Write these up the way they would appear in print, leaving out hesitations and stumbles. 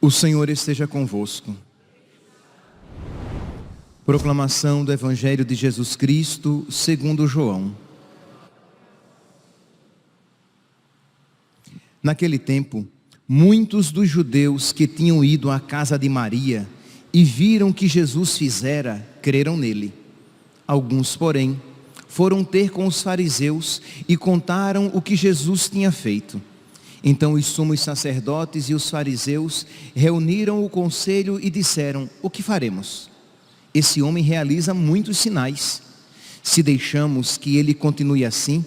O Senhor esteja convosco. Proclamação do Evangelho de Jesus Cristo segundo João. Naquele tempo, muitos dos judeus que tinham ido à casa de Maria e viram o que Jesus fizera, creram nele. Alguns, porém, foram ter com os fariseus e contaram o que Jesus tinha feito. Então os sumos sacerdotes e os fariseus reuniram o conselho e disseram: o que faremos? Esse homem realiza muitos sinais. Se deixamos que ele continue assim,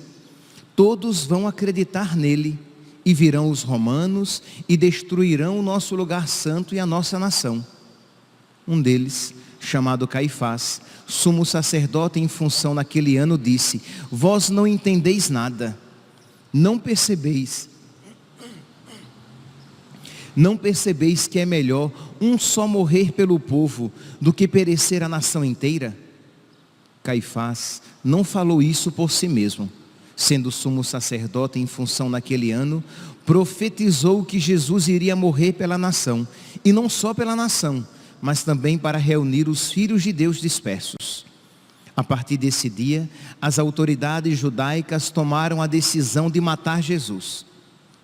todos vão acreditar nele, e virão os romanos e destruirão o nosso lugar santo e a nossa nação. Um deles, chamado Caifás, sumo sacerdote em função naquele ano, disse: vós não entendeis nada, não percebeis que é melhor um só morrer pelo povo do que perecer a nação inteira? Caifás não falou isso por si mesmo. Sendo sumo sacerdote em função naquele ano, profetizou que Jesus iria morrer pela nação, e não só pela nação, mas também para reunir os filhos de Deus dispersos. A partir desse dia, as autoridades judaicas tomaram a decisão de matar Jesus.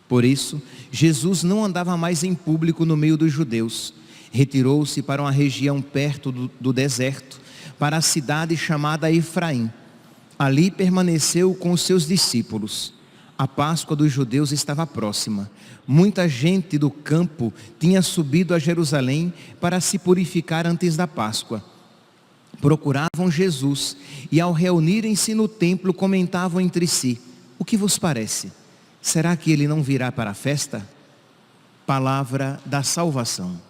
Por isso, Jesus não andava mais em público no meio dos judeus. Retirou-se para uma região perto do deserto, para a cidade chamada Efraim. Ali permaneceu com os seus discípulos. A Páscoa dos judeus estava próxima. Muita gente do campo tinha subido a Jerusalém para se purificar antes da Páscoa. Procuravam Jesus e, ao reunirem-se no templo, comentavam entre si: o que vos parece? Será que ele não virá para a festa? Palavra da salvação.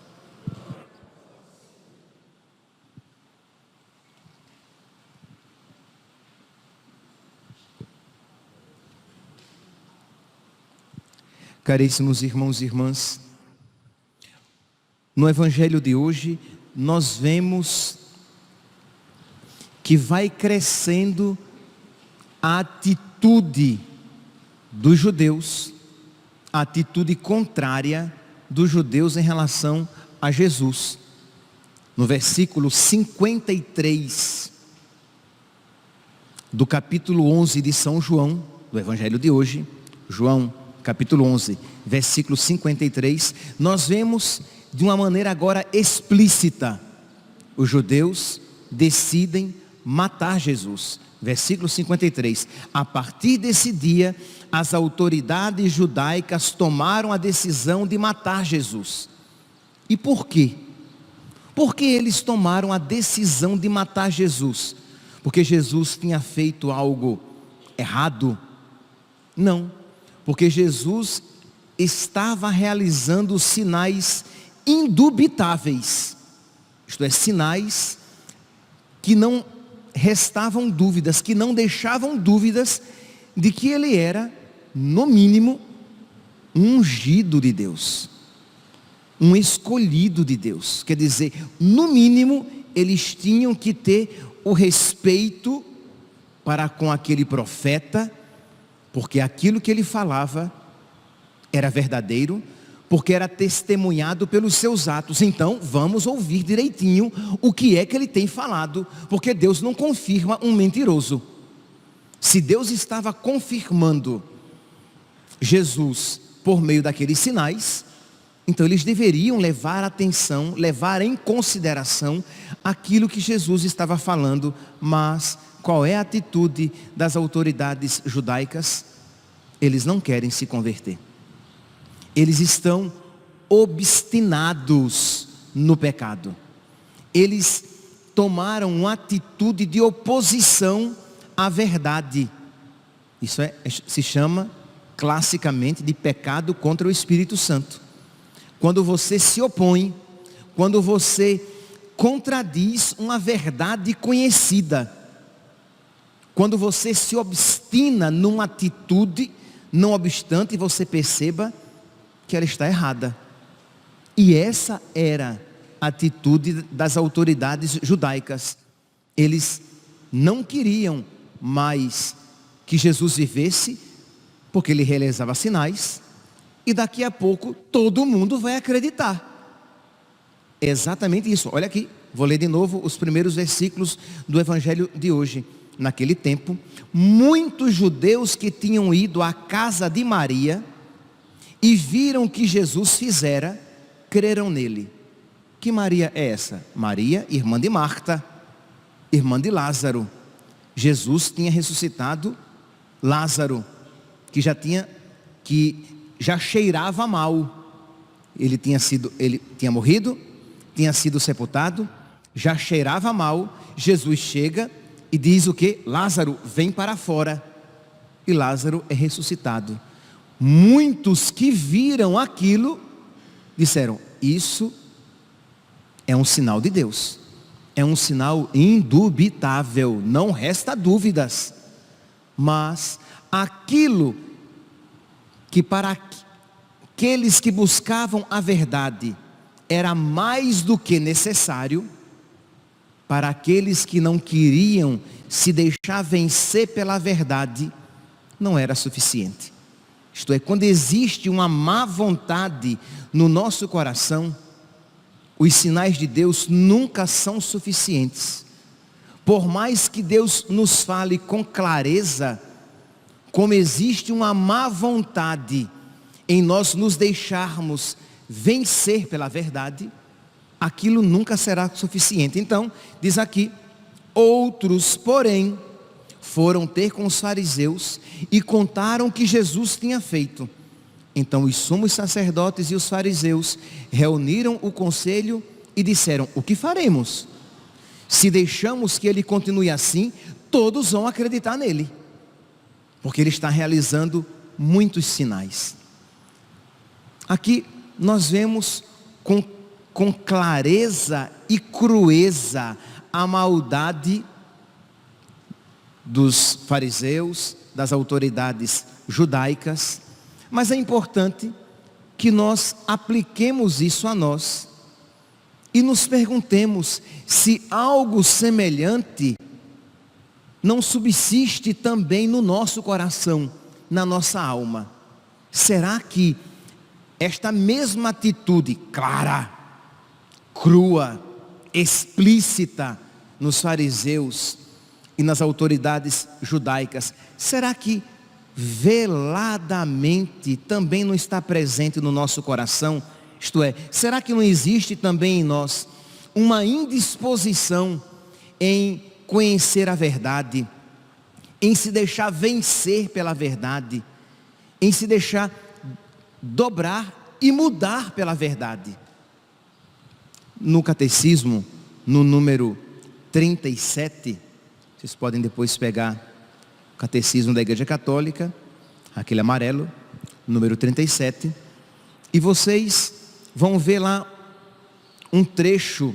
Caríssimos irmãos e irmãs, no Evangelho de hoje, nós vemos que vai crescendo a atitude dos judeus, a atitude contrária dos judeus em relação a Jesus. No versículo 53 do capítulo 11 de São João, do Evangelho de hoje, João capítulo 11, versículo 53, nós vemos de uma maneira agora explícita: os judeus decidem matar Jesus. Versículo 53, a partir desse dia, as autoridades judaicas tomaram a decisão de matar Jesus. E por quê? Por que eles tomaram a decisão de matar Jesus? Porque Jesus tinha feito algo errado? Não, porque Jesus estava realizando sinais indubitáveis, isto é, sinais que não restavam dúvidas, que não deixavam dúvidas de que ele era, no mínimo, um ungido de Deus, um escolhido de Deus. Quer dizer, no mínimo, eles tinham que ter o respeito para com aquele profeta, porque aquilo que ele falava era verdadeiro, porque era testemunhado pelos seus atos. Então vamos ouvir direitinho o que é que ele tem falado, porque Deus não confirma um mentiroso. Se Deus estava confirmando Jesus por meio daqueles sinais, então eles deveriam levar atenção, levar em consideração aquilo que Jesus estava falando. Mas qual é a atitude das autoridades judaicas? Eles não querem se converter. Eles estão obstinados no pecado. Eles tomaram uma atitude de oposição à verdade. Isso se chama classicamente de pecado contra o Espírito Santo. Quando você se opõe, quando você contradiz uma verdade conhecida, quando você se obstina numa atitude, não obstante você perceba que ela está errada. E essa era a atitude das autoridades judaicas. Eles não queriam mais que Jesus vivesse, porque ele realizava sinais, e daqui a pouco todo mundo vai acreditar. É exatamente isso. Olha aqui, vou ler de novo os primeiros versículos do Evangelho de hoje. Naquele tempo, muitos judeus que tinham ido à casa de Maria e viram o que Jesus fizera, creram nele. Que Maria é essa? Maria, irmã de Marta, irmã de Lázaro. Jesus tinha ressuscitado Lázaro, que já cheirava mal. Ele tinha morrido, tinha sido sepultado, já cheirava mal. Jesus chega e diz o que? Lázaro, vem para fora. E Lázaro é ressuscitado. Muitos que viram aquilo disseram: isso é um sinal de Deus, é um sinal indubitável, não resta dúvidas. Mas aquilo que para aqueles que buscavam a verdade era mais do que necessário, para aqueles que não queriam se deixar vencer pela verdade, não era suficiente. Isto é, quando existe uma má vontade no nosso coração, os sinais de Deus nunca são suficientes. Por mais que Deus nos fale com clareza, como existe uma má vontade em nós nos deixarmos vencer pela verdade, aquilo nunca será suficiente. Então, diz aqui: outros, porém, foram ter com os fariseus e contaram o que Jesus tinha feito. Então os sumos sacerdotes e os fariseus reuniram o conselho e disseram: o que faremos? Se deixamos que ele continue assim, todos vão acreditar nele, porque ele está realizando muitos sinais. Aqui nós vemos com clareza e crueza a maldade dos fariseus, das autoridades judaicas. Mas é importante que nós apliquemos isso a nós e nos perguntemos se algo semelhante não subsiste também no nosso coração, na nossa alma. Será que esta mesma atitude clara, crua, explícita nos fariseus e nas autoridades judaicas, será que veladamente também não está presente no nosso coração? Isto é, será que não existe também em nós uma indisposição em conhecer a verdade, em se deixar vencer pela verdade, em se deixar dobrar e mudar pela verdade? No catecismo, no número 37, vocês podem depois pegar o catecismo da Igreja Católica, aquele amarelo, número 37, e vocês vão ver lá um trecho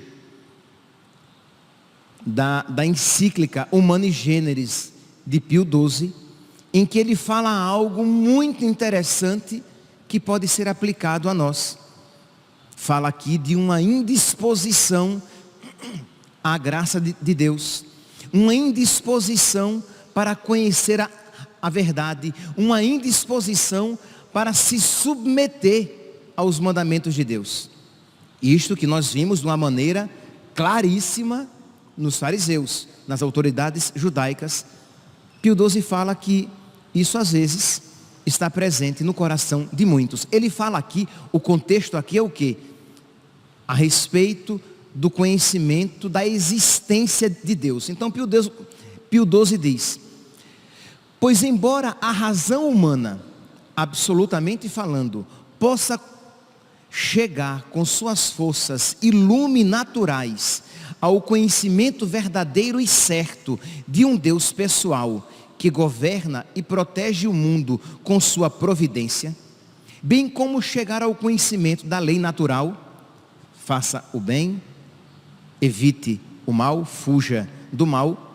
da encíclica Humani Generis de Pio XII, em que ele fala algo muito interessante que pode ser aplicado a nós. Fala aqui de uma indisposição à graça de Deus, uma indisposição para conhecer a verdade, uma indisposição para se submeter aos mandamentos de Deus. Isto que nós vimos de uma maneira claríssima nos fariseus, nas autoridades judaicas. Pio XII fala que isso às vezes está presente no coração de muitos. Ele fala aqui, o contexto aqui é o quê? A respeito do conhecimento da existência de Deus. Então Pio XII diz: pois embora a razão humana, absolutamente falando, possa chegar com suas forças e lume naturais ao conhecimento verdadeiro e certo de um Deus pessoal que governa e protege o mundo com sua providência, bem como chegar ao conhecimento da lei natural: faça o bem, evite o mal, fuja do mal.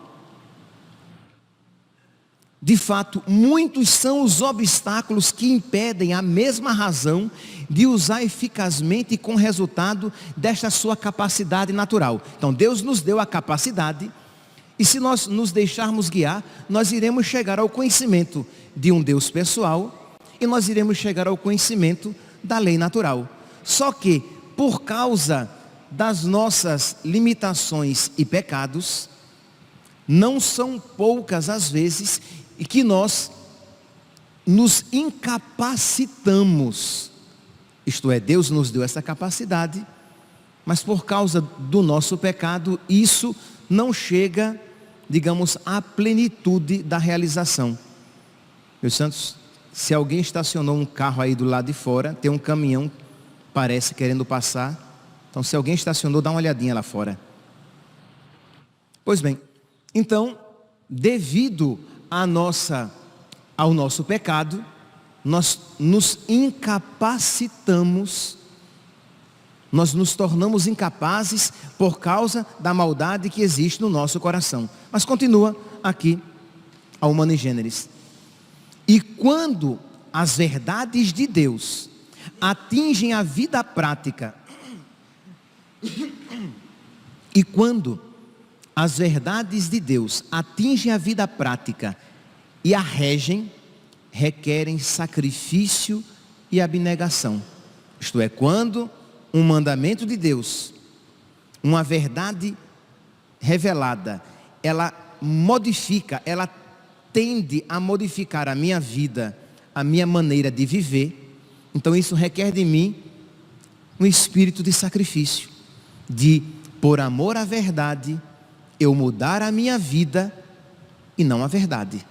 De fato, muitos são os obstáculos que impedem a mesma razão de usar eficazmente e com resultado desta sua capacidade natural. Então, Deus nos deu a capacidade, e se nós nos deixarmos guiar, nós iremos chegar ao conhecimento de um Deus pessoal, e nós iremos chegar ao conhecimento da lei natural. Só que, por causa das nossas limitações e pecados, não são poucas as vezes e que nós nos incapacitamos. Isto é, Deus nos deu essa capacidade, mas por causa do nosso pecado, isso não chega, digamos, à plenitude da realização. Meus santos, se alguém estacionou um carro aí do lado de fora, tem um caminhão, parece, querendo passar. Então, se alguém estacionou, dá uma olhadinha lá fora. Pois bem, então, devido ao nosso pecado, nós nos incapacitamos, nós nos tornamos incapazes por causa da maldade que existe no nosso coração. Mas continua aqui a Humani Generis. E quando as verdades de Deus atingem a vida prática, e quando as verdades de Deus atingem a vida prática e a regem, requerem sacrifício e abnegação. Isto é, quando um mandamento de Deus, uma verdade revelada, ela modifica, ela tende a modificar a minha vida, a minha maneira de viver, então isso requer de mim um espírito de sacrifício, de, por amor à verdade, eu mudar a minha vida e não a verdade.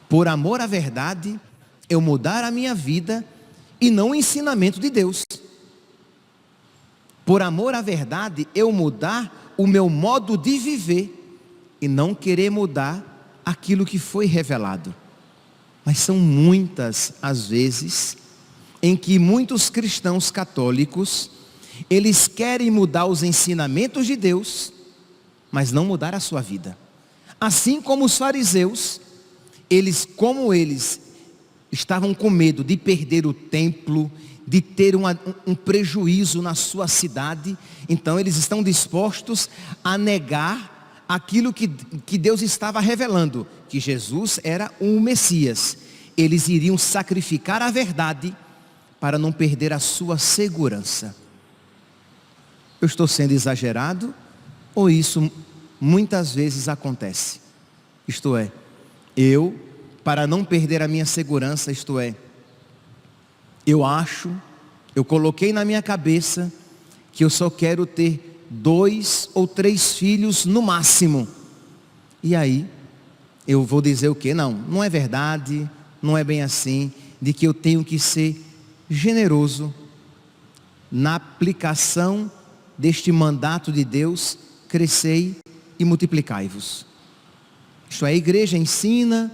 Por amor à verdade, eu mudar a minha vida e não o ensinamento de Deus. Por amor à verdade, eu mudar o meu modo de viver e não querer mudar aquilo que foi revelado. Mas são muitas as vezes em que muitos cristãos católicos, eles querem mudar os ensinamentos de Deus, mas não mudar a sua vida. Assim como os fariseus, como eles estavam com medo de perder o templo, de ter um prejuízo na sua cidade, então eles estão dispostos a negar aquilo que Deus estava revelando, que Jesus era o Messias. Eles iriam sacrificar a verdade para não perder a sua segurança. Eu estou sendo exagerado? Ou isso muitas vezes acontece? Isto é, para não perder a minha segurança, isto é, eu coloquei na minha cabeça que eu só quero ter 2 ou 3 filhos no máximo. E aí, eu vou dizer o quê? Não é verdade, não é bem assim, de que eu tenho que ser generoso na aplicação deste mandato de Deus, crescei e multiplicai-vos. Isto é, a igreja ensina,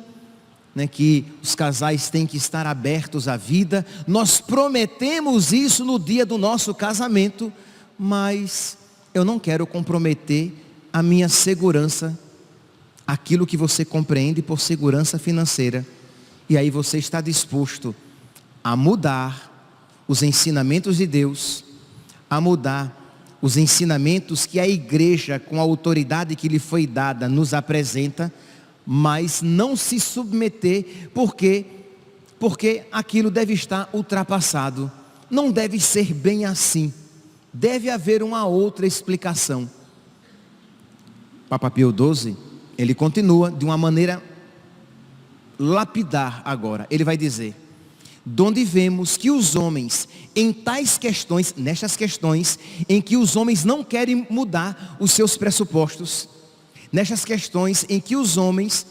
que os casais têm que estar abertos à vida. Nós prometemos isso no dia do nosso casamento, mas eu não quero comprometer a minha segurança, aquilo que você compreende por segurança financeira. E aí você está disposto a mudar os ensinamentos de Deus, a mudar os ensinamentos que a igreja, com a autoridade que lhe foi dada, nos apresenta, mas não se submeter, porque aquilo deve estar ultrapassado. Não deve ser bem assim. Deve haver uma outra explicação. Papa Pio XII, ele continua de uma maneira lapidar agora. Ele vai dizer: donde vemos que os homens, em tais questões, nestas questões, em que os homens não querem mudar os seus pressupostos, nestas questões em que os homens,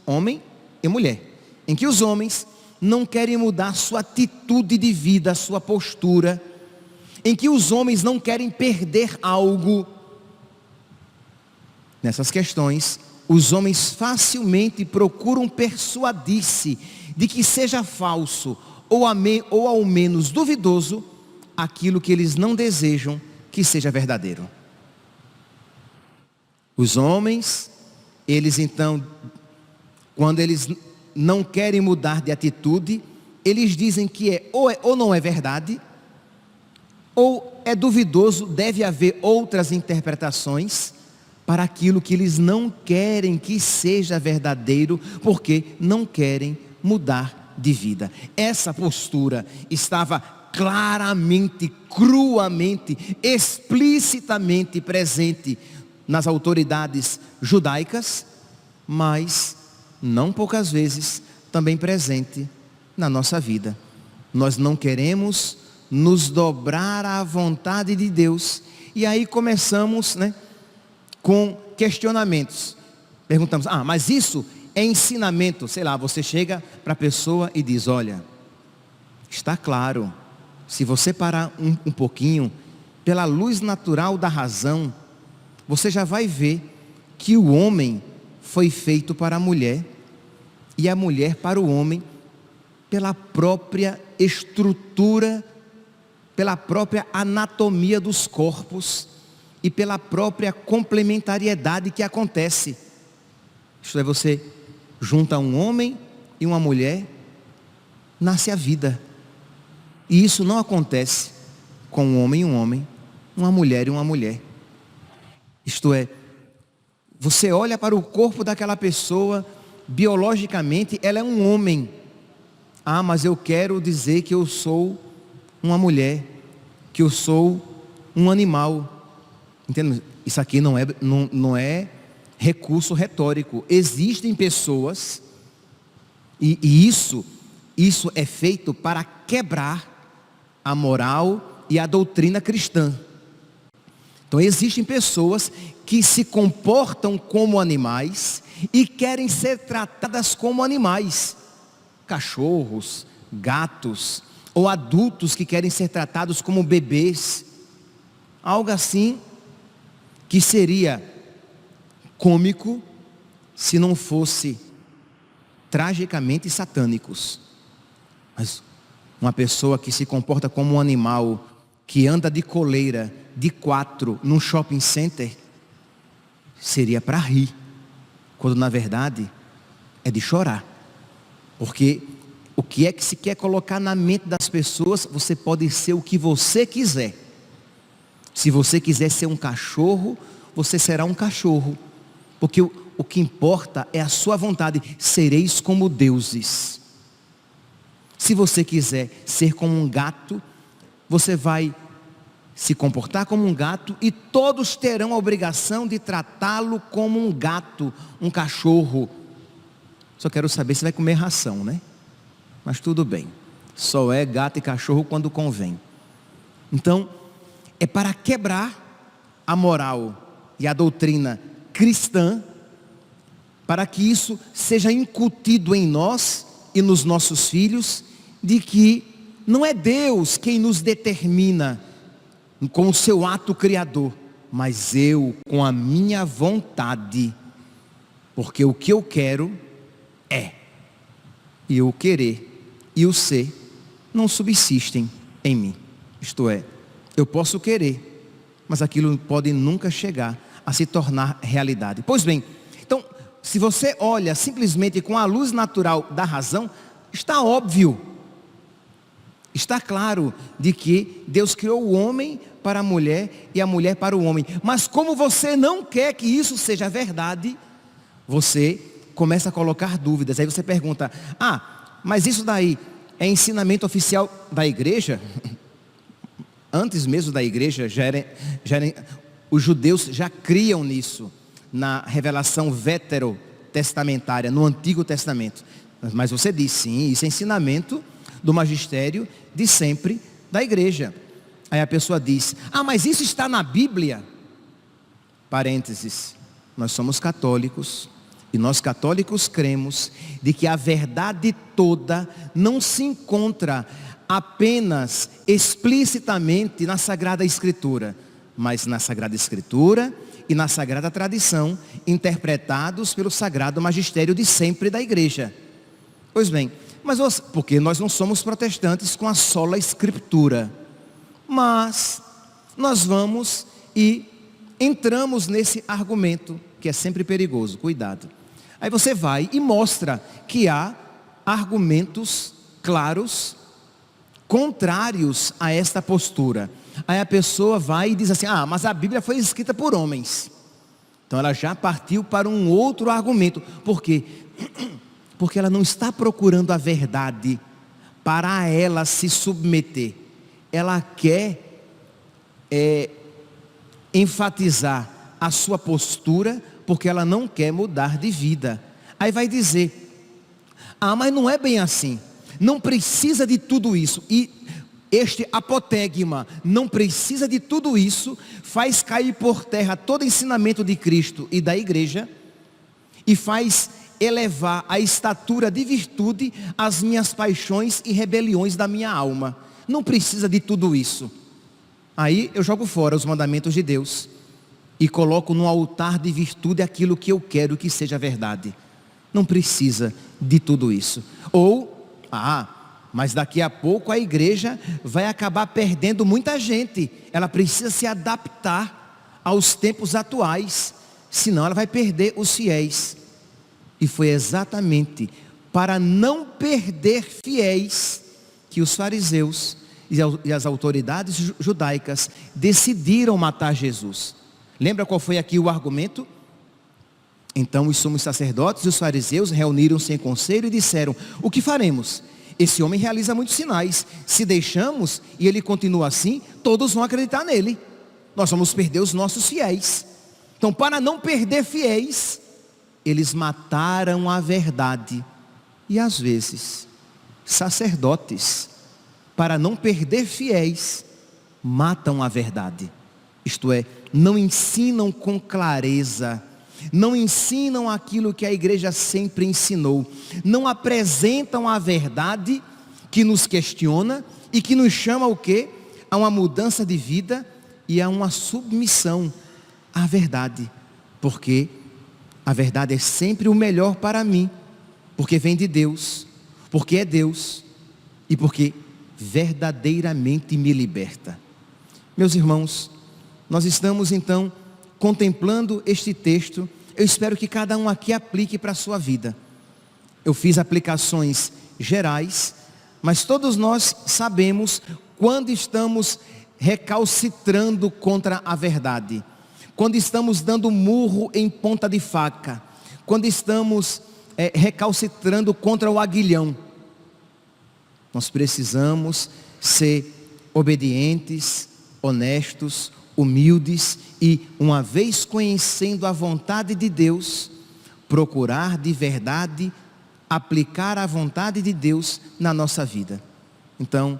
homem e mulher, em que os homens não querem mudar sua atitude de vida, sua postura, em que os homens não querem perder algo, nessas questões, os homens facilmente procuram persuadir-se de que seja falso, ou ao menos duvidoso, aquilo que eles não desejam que seja verdadeiro. Os homens, eles então Quando eles não querem mudar de atitude, eles dizem que ou não é verdade, ou é duvidoso, deve haver outras interpretações para aquilo que eles não querem que seja verdadeiro, porque não querem mudar de vida. Essa postura estava claramente, cruamente, explicitamente presente nas autoridades judaicas, mas não poucas vezes também presente na nossa vida. Nós não queremos nos dobrar à vontade de Deus, e aí começamos, com questionamentos. Perguntamos, mas isso é ensinamento? Sei lá, você chega para a pessoa e diz, olha, está claro, se você parar um pouquinho, pela luz natural da razão, você já vai ver que o homem foi feito para a mulher, e a mulher para o homem, pela própria estrutura, pela própria anatomia dos corpos, e pela própria complementariedade que acontece. Isto é, você junta um homem e uma mulher, nasce a vida. E isso não acontece com um homem, uma mulher e uma mulher. Isto é, você olha para o corpo daquela pessoa, biologicamente ela é um homem. Mas eu quero dizer que eu sou uma mulher, que eu sou um animal. Entende? Isso aqui não é recurso retórico. Existem pessoas, e isso é feito para quebrar a moral e a doutrina cristã. Então existem pessoas que se comportam como animais e querem ser tratadas como animais. Cachorros, gatos, ou adultos que querem ser tratados como bebês. Algo assim que seria cômico se não fosse tragicamente satânicos. Mas uma pessoa que se comporta como um animal, que anda de coleira, de 4, num shopping center, seria para rir, quando na verdade é de chorar. Porque o que é que se quer colocar na mente das pessoas, você pode ser o que você quiser. Se você quiser ser um cachorro, você será um cachorro. Porque o que importa é a sua vontade. Sereis como deuses. Se você quiser ser como um gato, você vai se comportar como um gato, e todos terão a obrigação de tratá-lo como um gato, um cachorro. Só quero saber se vai comer ração, Mas tudo bem. Só é gato e cachorro quando convém. Então, é para quebrar a moral e a doutrina cristã, para que isso seja incutido em nós e nos nossos filhos, de que não é Deus quem nos determina com o seu ato criador, mas eu com a minha vontade, porque o que eu quero é, e o querer e o ser não subsistem em mim. Isto é, eu posso querer, mas aquilo pode nunca chegar a se tornar realidade. Pois bem, então, se você olha simplesmente com a luz natural da razão, está óbvio, está claro de que Deus criou o homem para a mulher e a mulher para o homem. Mas como você não quer que isso seja verdade, você começa a colocar dúvidas. Aí você pergunta, mas isso daí é ensinamento oficial da igreja? Antes mesmo da igreja, os judeus já criam nisso, na revelação veterotestamentária, no Antigo Testamento. Mas você diz, sim, isso é ensinamento do magistério de sempre da igreja. Aí a pessoa diz, mas isso está na Bíblia? Parênteses, nós somos católicos, e nós católicos cremos de que a verdade toda não se encontra apenas explicitamente na Sagrada Escritura, mas na Sagrada Escritura e na Sagrada Tradição, interpretados pelo Sagrado Magistério de sempre da igreja. Pois bem, porque nós não somos protestantes com a sola Escritura, mas nós vamos e entramos nesse argumento, que é sempre perigoso, cuidado. Aí você vai e mostra que há argumentos claros, contrários a esta postura. Aí a pessoa vai e diz assim: ah, mas a Bíblia foi escrita por homens. Então ela já partiu para um outro argumento. Por quê? Porque ela não está procurando a verdade para ela se submeter. Ela quer enfatizar a sua postura, porque ela não quer mudar de vida. Aí vai dizer: ah, mas não é bem assim, não precisa de tudo isso. E este apotegma, não precisa de tudo isso, faz cair por terra todo ensinamento de Cristo e da igreja, e faz elevar a estatura de virtude as minhas paixões e rebeliões da minha alma. Não precisa de tudo isso. Aí eu jogo fora os mandamentos de Deus e coloco no altar de virtude aquilo que eu quero que seja verdade. Não precisa de tudo isso. Ou, mas daqui a pouco a igreja vai acabar perdendo muita gente. Ela precisa se adaptar aos tempos atuais, senão ela vai perder os fiéis. E foi exatamente para não perder fiéis que os fariseus e as autoridades judaicas decidiram matar Jesus. Lembra qual foi aqui o argumento? Então os sumos sacerdotes e os fariseus reuniram-se em conselho e disseram: o que faremos? Esse homem realiza muitos sinais. Se deixamos e ele continua assim, todos vão acreditar nele. Nós vamos perder os nossos fiéis. Então, para não perder fiéis, eles mataram a verdade. E às vezes, sacerdotes, para não perder fiéis, matam a verdade. Isto é, não ensinam com clareza, não ensinam aquilo que a igreja sempre ensinou, não apresentam a verdade que nos questiona e que nos chama o quê? A uma mudança de vida e a uma submissão à verdade, porque a verdade é sempre o melhor para mim, porque vem de Deus, porque é Deus e porque verdadeiramente me liberta. Meus irmãos, nós estamos então contemplando este texto. Eu espero que cada um aqui aplique para a sua vida. Eu fiz aplicações gerais, mas todos nós sabemos quando estamos recalcitrando contra a verdade, quando estamos dando murro em ponta de faca, quando estamos recalcitrando contra o aguilhão. Nós precisamos ser obedientes, honestos, humildes e, uma vez conhecendo a vontade de Deus, procurar de verdade aplicar a vontade de Deus na nossa vida. Então,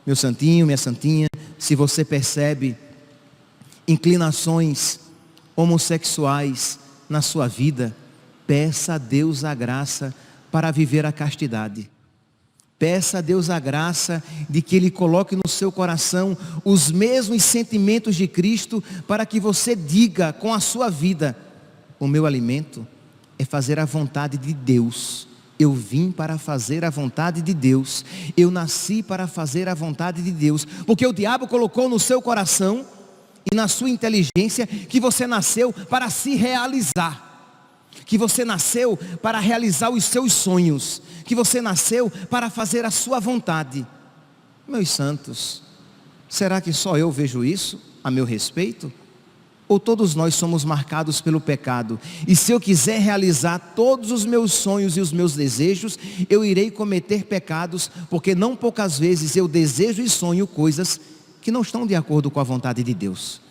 meu santinho, minha santinha, se você percebe inclinações homossexuais na sua vida, peça a Deus a graça para viver a castidade. Peça a Deus a graça de que Ele coloque no seu coração os mesmos sentimentos de Cristo, para que você diga com a sua vida: o meu alimento é fazer a vontade de Deus. Eu vim para fazer a vontade de Deus. Eu nasci para fazer a vontade de Deus. Porque o diabo colocou no seu coração e na sua inteligência que você nasceu para se realizar, que você nasceu para realizar os seus sonhos, que você nasceu para fazer a sua vontade. Meus santos, será que só eu vejo isso a meu respeito? Ou todos nós somos marcados pelo pecado? E se eu quiser realizar todos os meus sonhos e os meus desejos, eu irei cometer pecados, porque não poucas vezes eu desejo e sonho coisas que não estão de acordo com a vontade de Deus.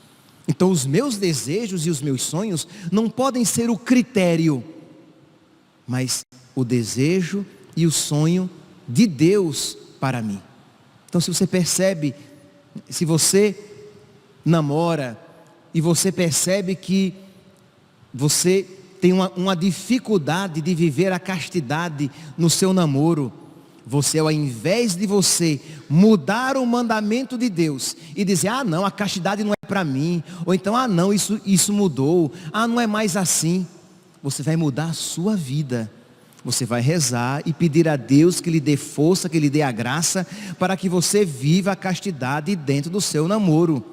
Então os meus desejos e os meus sonhos não podem ser o critério, mas o desejo e o sonho de Deus para mim. Então, se você percebe, se você namora e você percebe que você tem uma dificuldade de viver a castidade no seu namoro, você, ao invés de você mudar o mandamento de Deus e dizer: ah não, a castidade não é para mim, ou então, ah não, isso mudou, ah não é mais assim, você vai mudar a sua vida. Você vai rezar e pedir a Deus que lhe dê força, que lhe dê a graça, para que você viva a castidade dentro do seu namoro.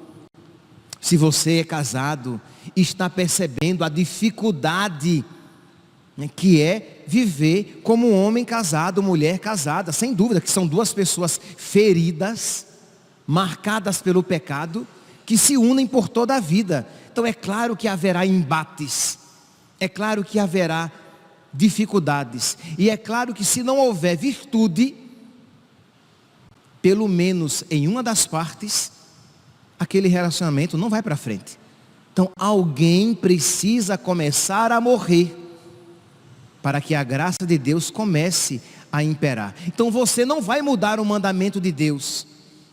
Se você é casado e está percebendo a dificuldade né, que é viver como um homem casado, mulher casada, sem dúvida que são duas pessoas feridas, marcadas pelo pecado, que se unem por toda a vida. Então é claro que haverá embates, é claro que haverá dificuldades, e é claro que se não houver virtude, pelo menos em uma das partes, aquele relacionamento não vai para frente. Então alguém precisa começar a morrer, para que a graça de Deus comece a imperar. Então você não vai mudar o mandamento de Deus,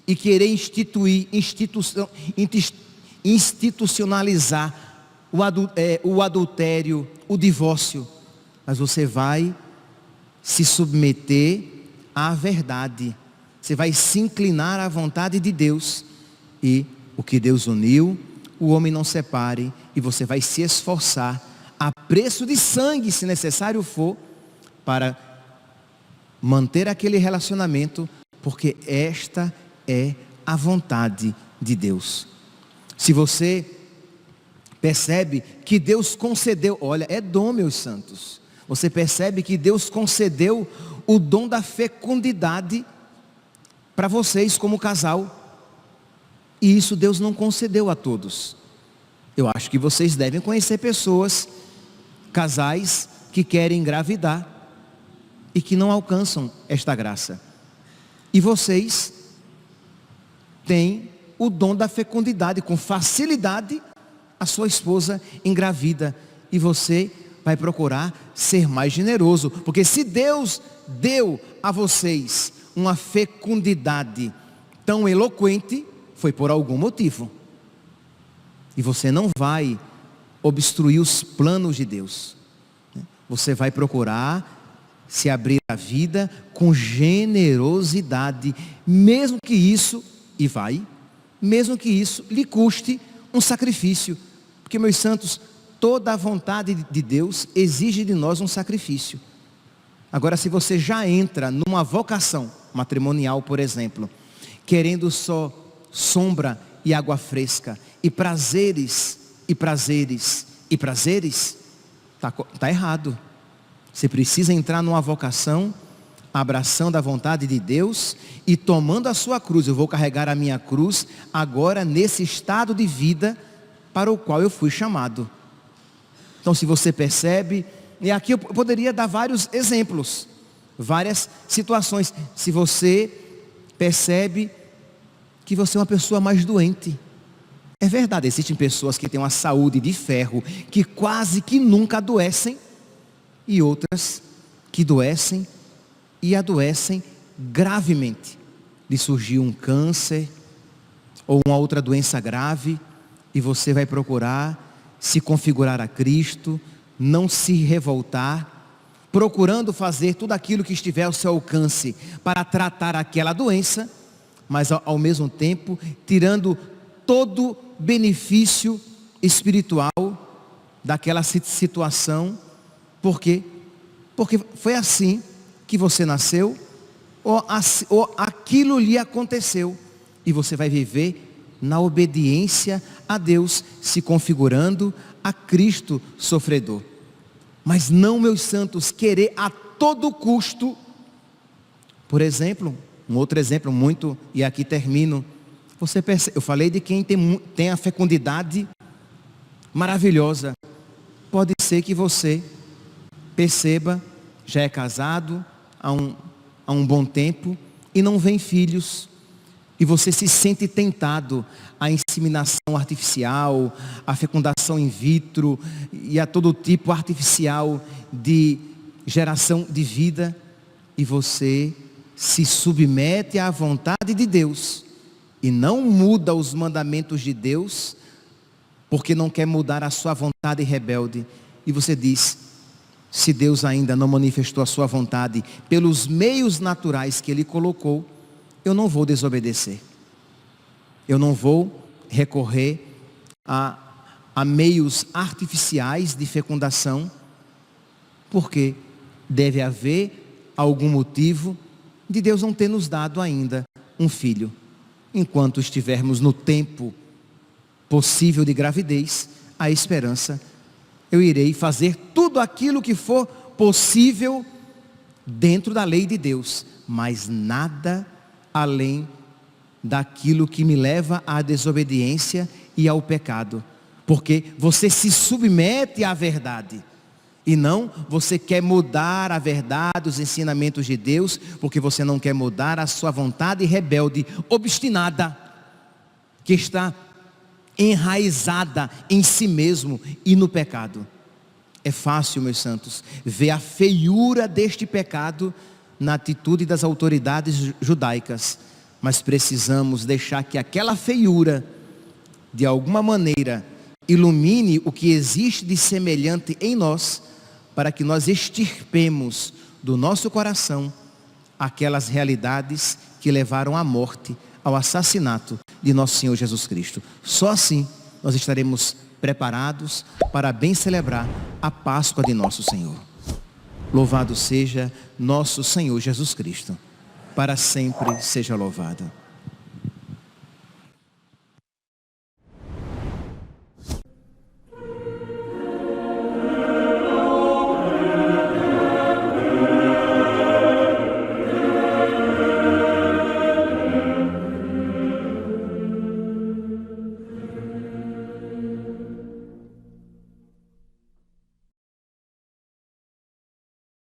e querer institucionalizar o adultério, o divórcio, mas você vai se submeter à verdade, você vai se inclinar à vontade de Deus, e o que Deus uniu, o homem não separe, e você vai se esforçar, a preço de sangue, se necessário for, para manter aquele relacionamento, porque esta é a vontade de Deus. Se você percebe que Deus concedeu, olha, é dom, meus santos, você percebe que Deus concedeu o dom da fecundidade para vocês como casal, e isso Deus não concedeu a todos. Eu acho que vocês devem conhecer pessoas, casais que querem engravidar e que não alcançam esta graça, e vocês têm o dom da fecundidade, com facilidade a sua esposa engravida, e você vai procurar ser mais generoso, porque se Deus deu a vocês uma fecundidade tão eloquente, foi por algum motivo, e você não vai obstruir os planos de Deus, você vai procurar se abrir a vida com generosidade, mesmo que isso lhe custe um sacrifício, porque, meus santos, toda a vontade de Deus exige de nós um sacrifício. Agora, se você já entra numa vocação matrimonial, por exemplo, querendo só sombra e água fresca, e prazeres, está errado. Você precisa entrar numa vocação, abraçando a vontade de Deus e tomando a sua cruz. Eu vou carregar a minha cruz agora nesse estado de vida para o qual eu fui chamado. Então, se você percebe, e aqui eu poderia dar vários exemplos, várias situações. Se você percebe que você é uma pessoa mais doente, é verdade, existem pessoas que têm uma saúde de ferro, que quase que nunca adoecem, e outras que adoecem gravemente. Lhe surgiu um câncer ou uma outra doença grave, e você vai procurar se configurar a Cristo, não se revoltar, procurando fazer tudo aquilo que estiver ao seu alcance para tratar aquela doença, mas ao mesmo tempo tirando todo benefício espiritual daquela situação. Por quê? Porque foi assim que você nasceu, ou aquilo lhe aconteceu, e você vai viver na obediência a Deus, se configurando a Cristo sofredor. Mas não, meus santos, querer a todo custo. Por exemplo, um outro exemplo muito, e aqui termino. Você percebe, eu falei de quem tem a fecundidade maravilhosa. Pode ser que você perceba, já é casado há um bom tempo e não vem filhos, e você se sente tentado à inseminação artificial, à fecundação in vitro e a todo tipo artificial de geração de vida, e você se submete à vontade de Deus e não muda os mandamentos de Deus, porque não quer mudar a sua vontade rebelde, e você diz: se Deus ainda não manifestou a sua vontade pelos meios naturais que Ele colocou, eu não vou desobedecer, eu não vou recorrer a meios artificiais de fecundação, porque deve haver algum motivo de Deus não ter nos dado ainda um filho. Enquanto estivermos no tempo possível de gravidez, há esperança eu irei fazer tudo aquilo que for possível dentro da lei de Deus, mas nada além daquilo que me leva à desobediência e ao pecado, porque você se submete à verdade, e não você quer mudar a verdade, os ensinamentos de Deus, porque você não quer mudar a sua vontade rebelde, obstinada, que está enraizada em si mesmo e no pecado. É fácil, meus santos, ver a feiura deste pecado na atitude das autoridades judaicas, mas precisamos deixar que aquela feiura, de alguma maneira, ilumine o que existe de semelhante em nós, para que nós extirpemos do nosso coração aquelas realidades que levaram à morte, ao assassinato de nosso Senhor Jesus Cristo. Só assim nós estaremos preparados para bem celebrar a Páscoa de nosso Senhor. Louvado seja nosso Senhor Jesus Cristo, para sempre seja louvado.